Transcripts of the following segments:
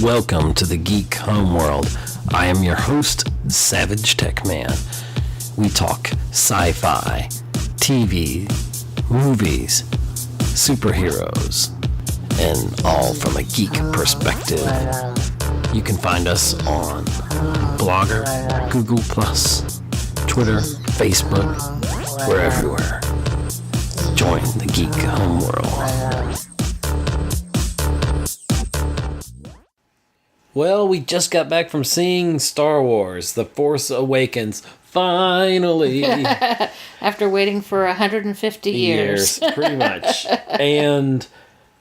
Welcome to the Geek Homeworld. I am your host, SavageTechman. We talk sci-fi, TV, movies, superheroes, and all from a geek perspective. You can find us on Blogger, Google+, Twitter, Facebook. We're everywhere. Join the Geek Homeworld. Well, we just got back from seeing Star Wars, The Force Awakens. Finally! After waiting for 150 years. Pretty much. And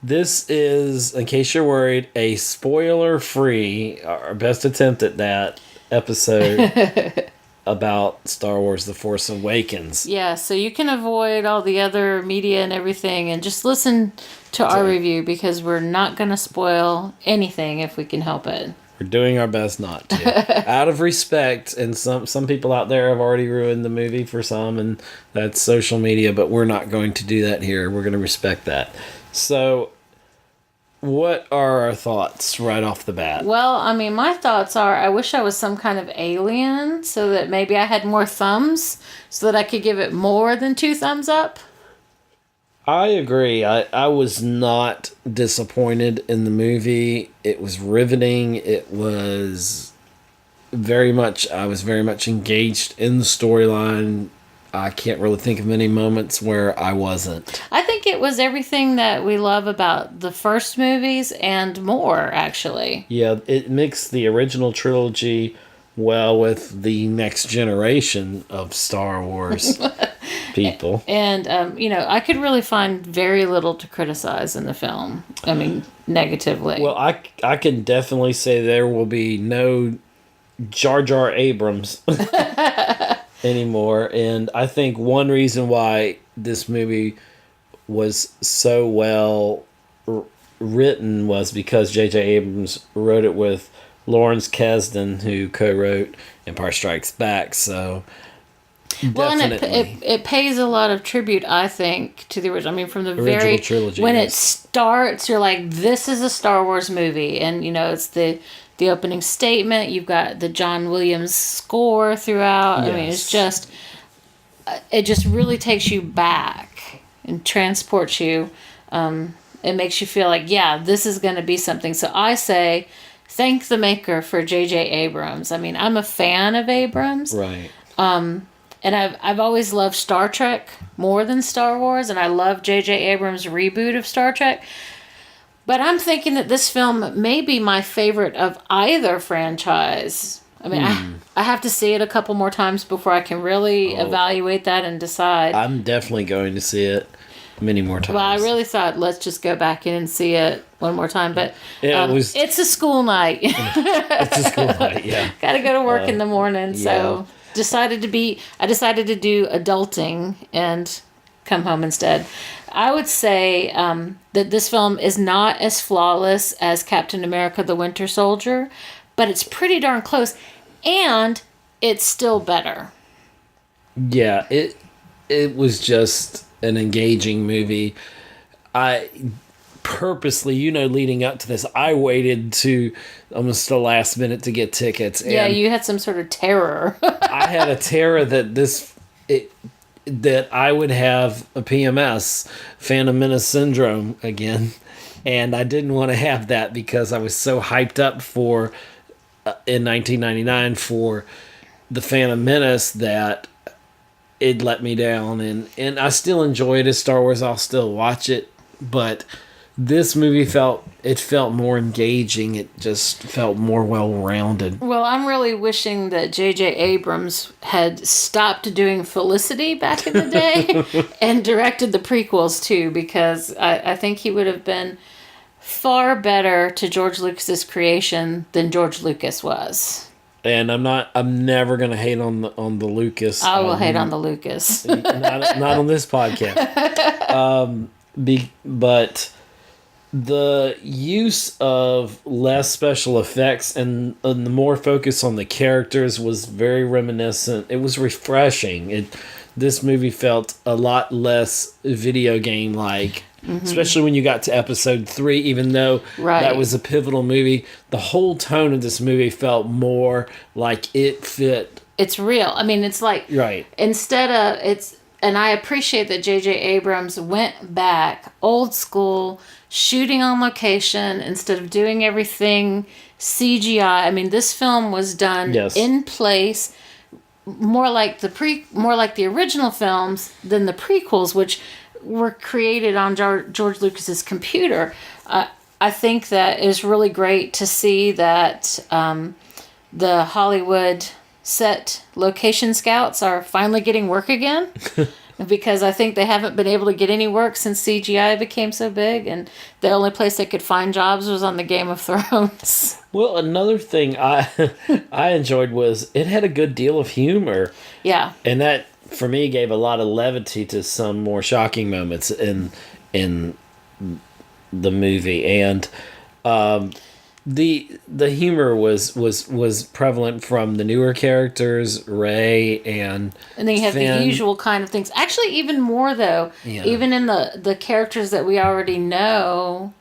this is, in case you're worried, a spoiler-free, our best attempt at that episode about Star Wars, The Force Awakens. Yeah, so you can avoid all the other media and everything and just listen to our review because we're not going to spoil anything if we can help it. We're doing our best not to. Out of respect, and some people out there have already ruined the movie for some, and that's social media, but we're not going to do that here. We're going to respect that. So, what are our thoughts right off the bat? Well, I mean, my thoughts are I wish I was some kind of alien so that maybe I had more thumbs so that I could give it more than 2 thumbs up. I agree. I was not disappointed in the movie. It was riveting. I was very much engaged in the storyline. I can't really think of any moments where I wasn't. I think it was everything that we love about the first movies and more, actually. Yeah, it mixed the original trilogy well with the next generation of Star Wars people. And, I could really find very little to criticize in the film. I mean, negatively. Well, I can definitely say there will be no Jar Jar Abrams anymore. And I think one reason why this movie was so well written was because J.J. Abrams wrote it with Lawrence Kasdan, who co-wrote Empire Strikes Back. So, definitely. And it pays a lot of tribute, I think, to the original. I mean, from the original trilogy. When it starts, you're like, this is a Star Wars movie. And, it's the opening statement. You've got the John Williams score throughout. Yes. I mean, it just really takes you back and transports you. It makes you feel like, yeah, this is going to be something. So I say, thank the maker for J.J. Abrams. I mean, I'm a fan of Abrams. Right. And I've always loved Star Trek more than Star Wars, and I love J.J. Abrams' reboot of Star Trek. But I'm thinking that this film may be my favorite of either franchise. I mean, I have to see it a couple more times before I can really evaluate that and decide. I'm definitely going to see it many more times. Well, I really thought, let's just go back in and see it one more time. But it's a school night. It's a school night, yeah. Got to go to work in the morning, so... I decided to do adulting and come home instead. I would say that this film is not as flawless as Captain America: The Winter Soldier, but it's pretty darn close, and it's still better. Yeah, it was just an engaging movie. I purposely, leading up to this, I waited to almost the last minute to get tickets. And yeah, you had some sort of terror. I had a terror that I would have a PMS, Phantom Menace syndrome again, and I didn't want to have that because I was so hyped up for in 1999 for the Phantom Menace that it let me down, and I still enjoy it as Star Wars. I'll still watch it, but this movie felt more engaging. It just felt more well-rounded. Well, I'm really wishing that J.J. Abrams had stopped doing Felicity back in the day and directed the prequels too, because I think he would have been far better to George Lucas's creation than George Lucas was. And I'm never gonna hate on the Lucas. I will hate on the Lucas. not on this podcast. But the use of less special effects and the more focus on the characters was very reminiscent. It was refreshing. This movie felt a lot less video game like especially when you got to episode 3, even though that was a pivotal movie. The whole tone of this movie felt more like it fit. It's real. I mean, it's like, instead of, and I appreciate that J.J. Abrams went back, old school, shooting on location instead of doing everything CGI. I mean, this film was done in place, more like the original films than the prequels, which were created on George Lucas's computer. I think that is really great to see that the Hollywood set location scouts are finally getting work again. Because I think they haven't been able to get any work since CGI became so big, and the only place they could find jobs was on the Game of Thrones. Well, another thing I enjoyed was it had a good deal of humor. Yeah. And that, for me, gave a lot of levity to some more shocking moments in the movie. And the humor was prevalent from the newer characters, Ray and then you have Finn. The usual kind of things. Actually, even more though. Yeah. Even in the characters that we already know,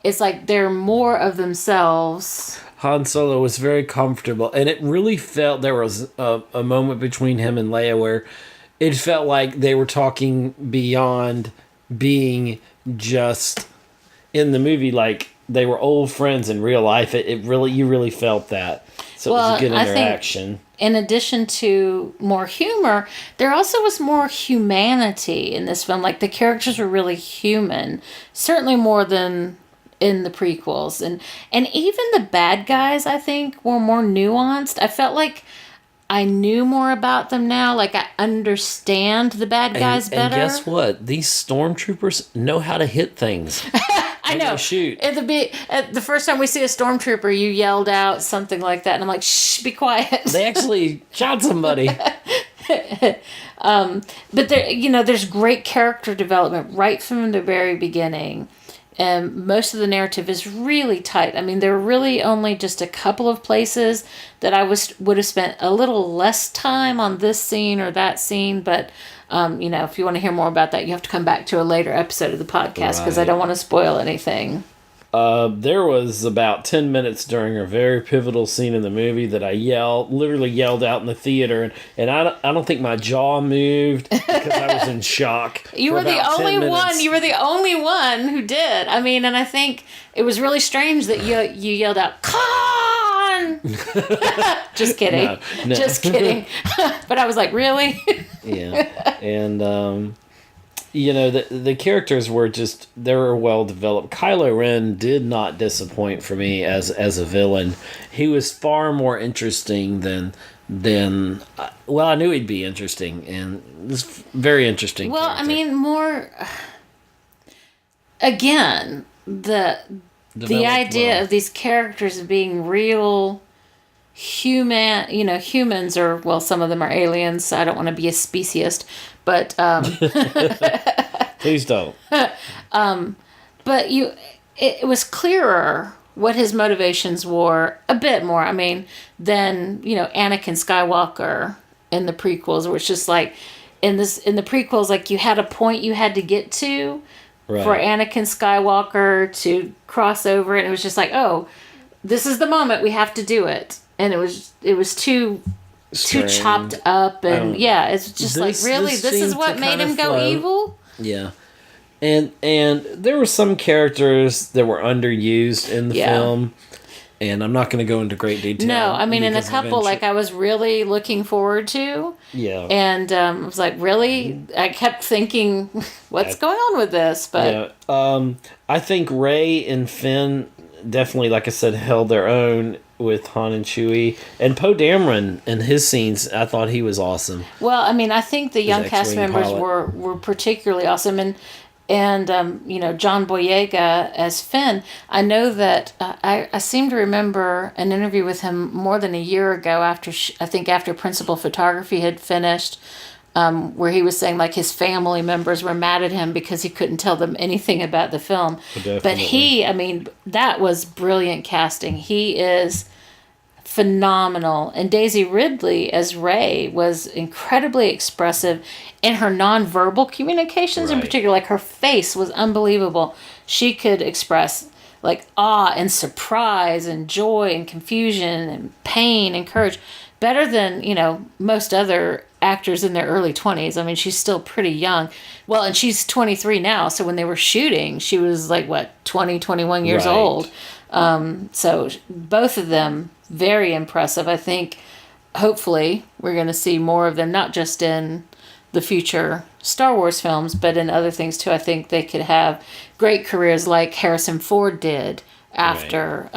it's like they're more of themselves. Han Solo was very comfortable, and it really felt there was a moment between him and Leia where it felt like they were talking beyond being just in the movie, like they were old friends in real life. You really felt that. So it was a good interaction. I think in addition to more humor, there also was more humanity in this film. Like the characters were really human, certainly more than in the prequels. And even the bad guys, I think, were more nuanced. I felt like I knew more about them now. Like I understand the bad guys better. And guess what? These stormtroopers know how to hit things. I know. Shoot. At the first time we see a stormtrooper, you yelled out something like that, and I'm like, "Shh, be quiet." They actually shot somebody. But there's great character development right from the very beginning, and most of the narrative is really tight. I mean, there are really only just a couple of places that I would have spent a little less time on this scene or that scene, but. If you want to hear more about that, you have to come back to a later episode of the podcast because I don't want to spoil anything. There was about 10 minutes during a very pivotal scene in the movie that I literally yelled out in the theater, and I don't think my jaw moved because I was in shock. You were the only one. You were the only one who did. I mean, and I think it was really strange that you yelled out "Khan." Just kidding. No. Just kidding. But I was like, really? Yeah. And the characters they were well developed. Kylo Ren did not disappoint for me as a villain. He was far more interesting than I knew he'd be interesting, and this very interesting. Well, character. I mean, more again the idea of these characters being real human, humans are, well, some of them are aliens. I don't want to be a speciesist, but please don't. But it was clearer what his motivations were a bit more. I mean, than Anakin Skywalker in the prequels, where it's just like in the prequels, like you had a point you had to get to. Right. For Anakin Skywalker to cross over, and it was just like, oh, this is the moment, we have to do it, and it was too chopped up, and it's just like, really, this is what made him go evil. Yeah, and there were some characters that were underused in the film. And I'm not going to go into great detail. No, I mean, in a couple, like, I was really looking forward to. Yeah. And I was like, really? I kept thinking, what's going on with this? But I think Ray and Finn definitely, like I said, held their own with Han and Chewie. And Poe Dameron in his scenes, I thought he was awesome. Well, I mean, I think the young cast members were particularly awesome. And John Boyega as Finn. I know that I seem to remember an interview with him more than a year ago after Principal Photography had finished, where he was saying like his family members were mad at him because he couldn't tell them anything about the film. Definitely. But that was brilliant casting. He is phenomenal. And Daisy Ridley as Rey was incredibly expressive in her nonverbal communications in Right. particular. Like her face was unbelievable. She could express like awe and surprise and joy and confusion and pain and courage better than, most other actors in their early 20s. I mean, she's still pretty young. Well, and she's 23 now. So when they were shooting, she was like, 20, 21 years Right. old. So both of them, very impressive. I think hopefully we're going to see more of them, not just in the future Star Wars films, but in other things too. I think they could have great careers like Harrison Ford did after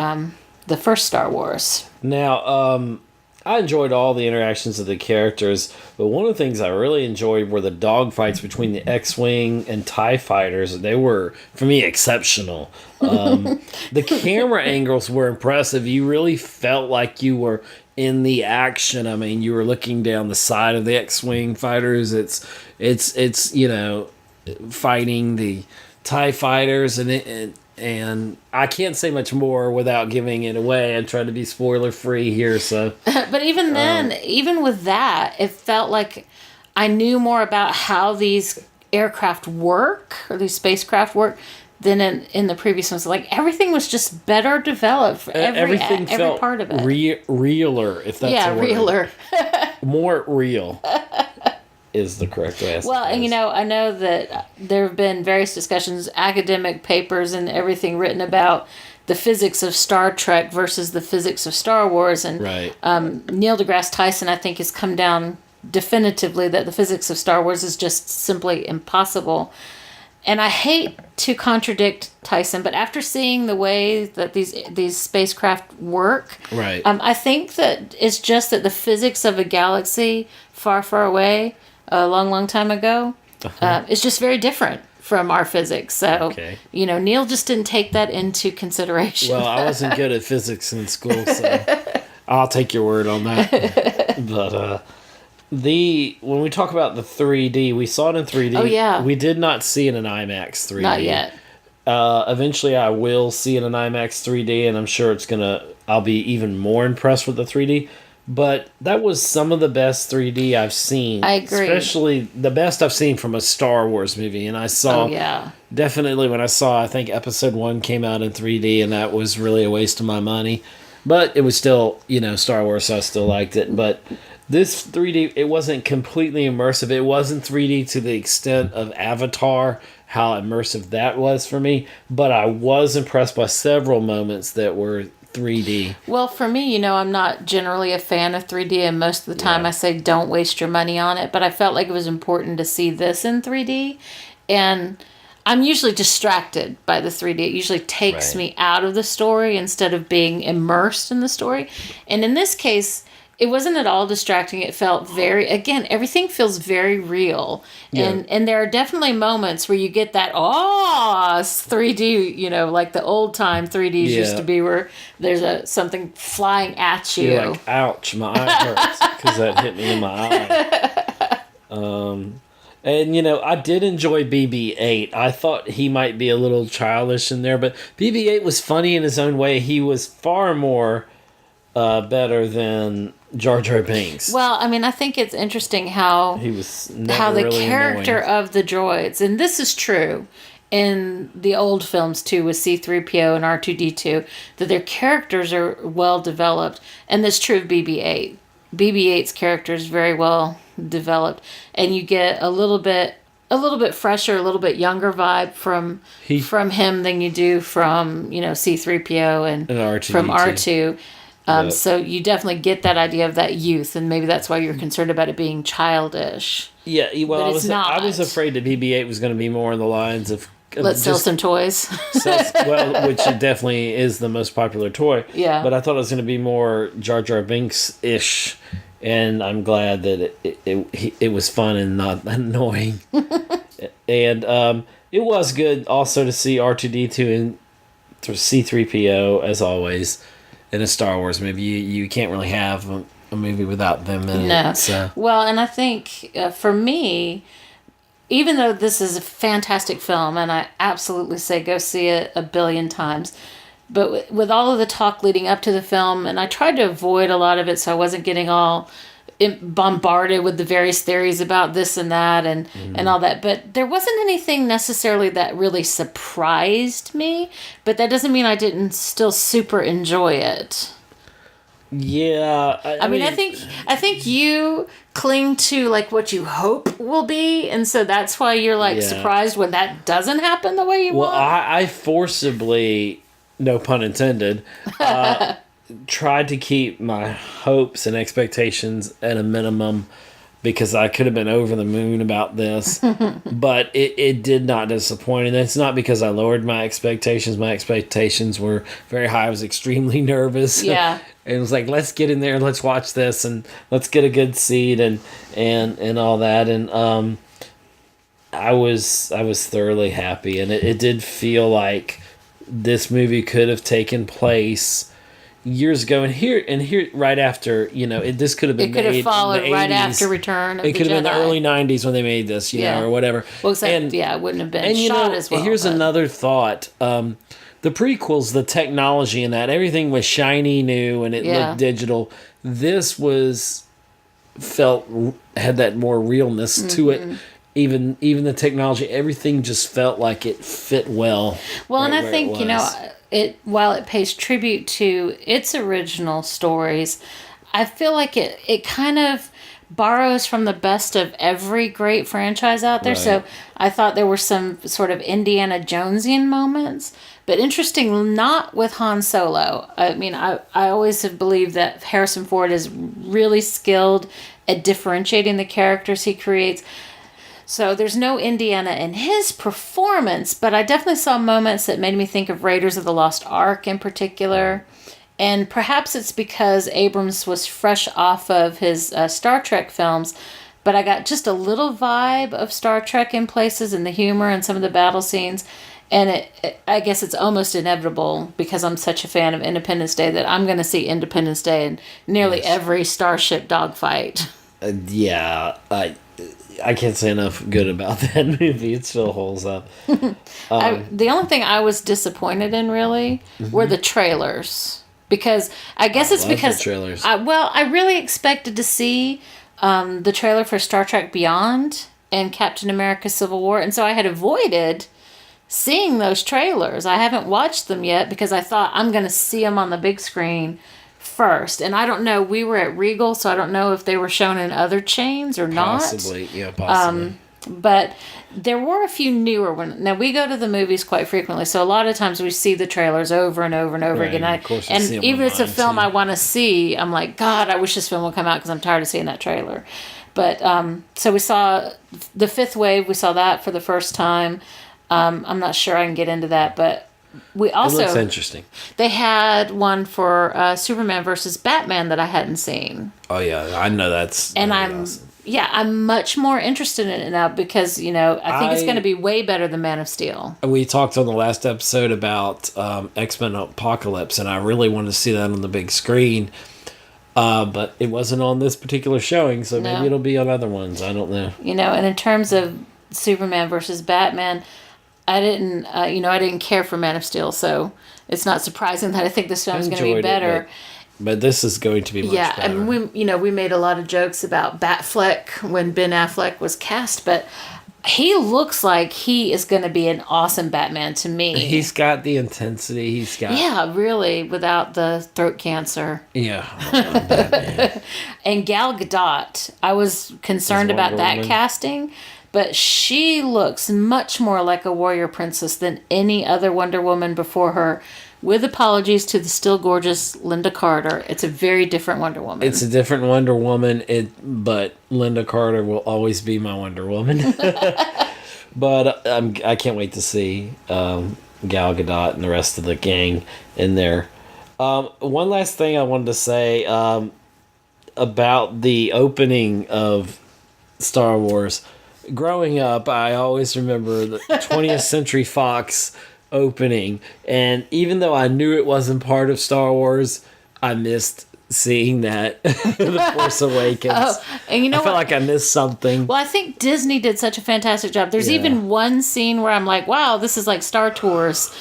the first Star Wars. Now, I enjoyed all the interactions of the characters, but one of the things I really enjoyed were the dogfights between the X-Wing and TIE fighters. They were, for me, exceptional. The camera angles were impressive. You really felt like you were in the action. I mean, you were looking down the side of the X-Wing fighters. It's fighting the TIE fighters, and I can't say much more without giving it away. I'm trying to be spoiler free here, so. But even then, even with that, it felt like I knew more about how these aircraft work, or these spacecraft work, than in the previous ones. Like, everything was just better developed for every felt part of it. Realer, if that's a word. Realer. More real is the correct way. Well, and I know that there have been various discussions, academic papers and everything written about the physics of Star Trek versus the physics of Star Wars. And right. Neil deGrasse Tyson, I think, has come down definitively that the physics of Star Wars is just simply impossible. And I hate to contradict Tyson, but after seeing the way that these spacecraft work, right. I think that it's just that the physics of a galaxy far, far away, a long, long time ago, is just very different from our physics. So, okay. Neil just didn't take that into consideration. Well, I wasn't good at physics in school, so I'll take your word on that. But when we talk about the 3D, we saw it in 3D. Oh, yeah. We did not see it in IMAX 3D. Not yet. Eventually, I will see it in IMAX 3D, and I'm sure I'll be even more impressed with the 3D. But that was some of the best 3D I've seen. I agree. Especially the best I've seen from a Star Wars movie. And I saw, definitely when I think Episode 1 came out in 3D, and that was really a waste of my money. But it was still, Star Wars, so I still liked it. But this 3D, it wasn't completely immersive. It wasn't 3D to the extent of Avatar, how immersive that was for me. But I was impressed by several moments that were 3D. Well, for me, I'm not generally a fan of 3D, and most of the time I say don't waste your money on it, but I felt like it was important to see this in 3D, and I'm usually distracted by the 3D. It usually takes me out of the story instead of being immersed in the story, and in this case, it wasn't at all distracting. It felt everything feels very real. Yeah. And there are definitely moments where you get that, 3D, like the old time 3Ds used to be, where there's something flying at you. You're like, ouch, my eye hurts, because that hit me in my eye. And, I did enjoy BB-8. I thought he might be a little childish in there, but BB-8 was funny in his own way. He was far more better than Jar Jar Binks. Well, I mean, I think it's interesting how he was the character of the droids, and this is true in the old films too with C-3PO and R2-D2, that their characters are well developed, and that's true of BB-8. BB-8's character is very well developed, and you get a little bit fresher, a little bit younger vibe from him than you do from C-3PO and R2-D2. From R2. So you definitely get that idea of that youth, and maybe that's why you're concerned about it being childish. Yeah, well, I was afraid that BB-8 was going to be more in the lines of let's sell some toys. Which it definitely is the most popular toy. Yeah. But I thought it was going to be more Jar Jar Binks-ish, and I'm glad that it was fun and not annoying. And it was good also to see R2-D2 and C-3PO, as always, in a Star Wars movie. You can't really have a movie without them in it. So. Well, and I think for me, even though this is a fantastic film, and I absolutely say go see it 1 billion times, But with all of the talk leading up to the film, and I tried to avoid a lot of it so I wasn't getting all bombarded with the various theories about this and that and all that. But there wasn't anything necessarily that really surprised me. But that doesn't mean I didn't still super enjoy it. Yeah, I mean, I think you cling to like what you hope will be, and so that's why you're like surprised when that doesn't happen the way you want. Well, I forcibly, no pun intended, tried to keep my hopes and expectations at a minimum because I could have been over the moon about this, but it did not disappoint. And it's not because I lowered my expectations. My expectations were very high. I was extremely nervous. Yeah. And it was like, let's get in there and let's watch this and let's get a good seat and all that. And I was thoroughly happy. And it did feel like this movie could have taken place years ago, and here right after, this could have been. It could have followed right 80s. after Return of the Jedi. It could have been the early 90s when they made this, or whatever. Well, except, it wouldn't have been shot as well. Here's another thought. The prequels, the technology and that, everything was shiny new and it looked digital. This had that more realness to it. Even the technology, everything just felt like it fit well. Well, and I think, while it pays tribute to its original stories, I feel like it kind of borrows from the best of every great franchise out there. Right. So I thought there were some sort of Indiana Jonesian moments, but interesting, not with Han Solo. I mean, I always have believed that Harrison Ford is really skilled at differentiating the characters he creates. So there's no Indiana in his performance, but I definitely saw moments that made me think of Raiders of the Lost Ark in particular. And perhaps it's because Abrams was fresh off of his Star Trek films, but I got just a little vibe of Star Trek in places, and the humor and some of the battle scenes. And I guess it's almost inevitable, because I'm such a fan of Independence Day, that I'm going to see Independence Day in nearly every starship dogfight. I can't say enough good about that movie. It still holds up. The only thing I was disappointed in, really, were the trailers. Because I guess it's because the trailers. I really expected to see the trailer for Star Trek Beyond and Captain America Civil War. And so I had avoided seeing those trailers. I haven't watched them yet because I thought I'm going to see them on the big screen first. And I don't know, we were at Regal, so I don't know if they were shown in other chains or not. Possibly. But there were a few newer ones. Now, we go to the movies quite frequently, so a lot of times we see the trailers over and over and over again. And even if it's a film I want to see, I'm like, God, I wish this film would come out because I'm tired of seeing that trailer. But so we saw The Fifth Wave. We saw that for the first time. I'm not sure I can get into that, but we also... It looks interesting. They had one for Superman versus Batman that I hadn't seen. Oh, yeah. I know that's... And awesome. I'm much more interested in it now because, I think it's going to be way better than Man of Steel. We talked on the last episode about X-Men Apocalypse, and I really wanted to see that on the big screen. But it wasn't on this particular showing, so maybe it'll be on other ones. I don't know. And in terms of Superman versus Batman, I didn't care for Man of Steel, so it's not surprising that I think this film is going to be better. But this is going to be much better. Yeah, and we made a lot of jokes about Batfleck when Ben Affleck was cast, but he looks like he is going to be an awesome Batman to me. He's got the intensity. Yeah, really, without the throat cancer. Yeah, Batman. And Gal Gadot, I was concerned about that casting, but she looks much more like a warrior princess than any other Wonder Woman before her. With apologies to the still gorgeous Linda Carter, it's a very different Wonder Woman. It's a different Wonder Woman, but Linda Carter will always be my Wonder Woman. But I can't wait to see Gal Gadot and the rest of the gang in there. One last thing I wanted to say about the opening of Star Wars. Growing up, I always remember the 20th Century Fox opening, and even though I knew it wasn't part of Star Wars, I missed seeing that. The Force Awakens. And I felt like I missed something. Well, I think Disney did such a fantastic job. There's even one scene where I'm like, wow, this is like Star Tours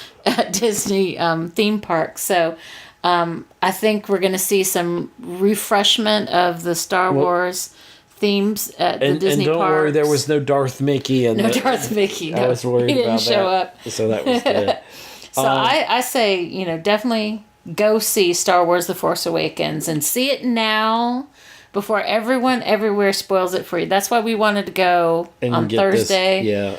Disney theme park. So I think we're going to see some refreshment of the Star Wars themes at the Disney parks. And don't worry, there was no Darth Mickey. Darth Mickey. No, I was worried he didn't about show that. up. So that was good. So I say, definitely go see Star Wars The Force Awakens and see it now before everyone everywhere spoils it for you. That's why we wanted to go on Thursday.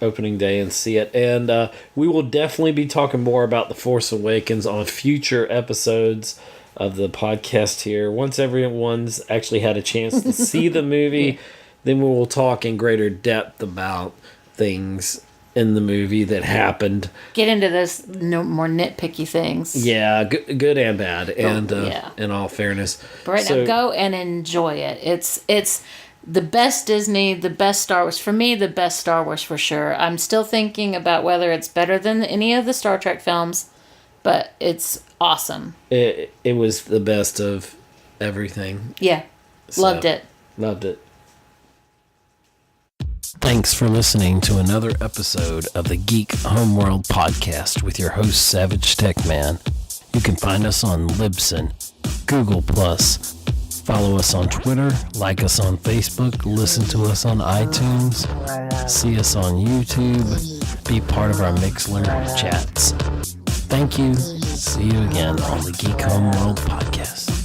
Opening day and see it. And we will definitely be talking more about The Force Awakens on future episodes of the podcast here. Once everyone's actually had a chance to see the movie, then we will talk in greater depth about things in the movie that happened. Get into those more nitpicky things. Yeah, good and bad, and in all fairness. But right now, go and enjoy it. It's the best Disney, the best Star Wars. For me, the best Star Wars for sure. I'm still thinking about whether it's better than any of the Star Trek films, but it's awesome. It was the best of everything. Yeah, loved it. Loved it. Thanks for listening to another episode of the Geek Homeworld podcast with your host, SavageTechman. You can find us on Libsyn, Google+, follow us on Twitter, like us on Facebook, listen to us on iTunes, see us on YouTube, be part of our Mixler chats. Thank you. See you again on the Geek Homeworld podcast.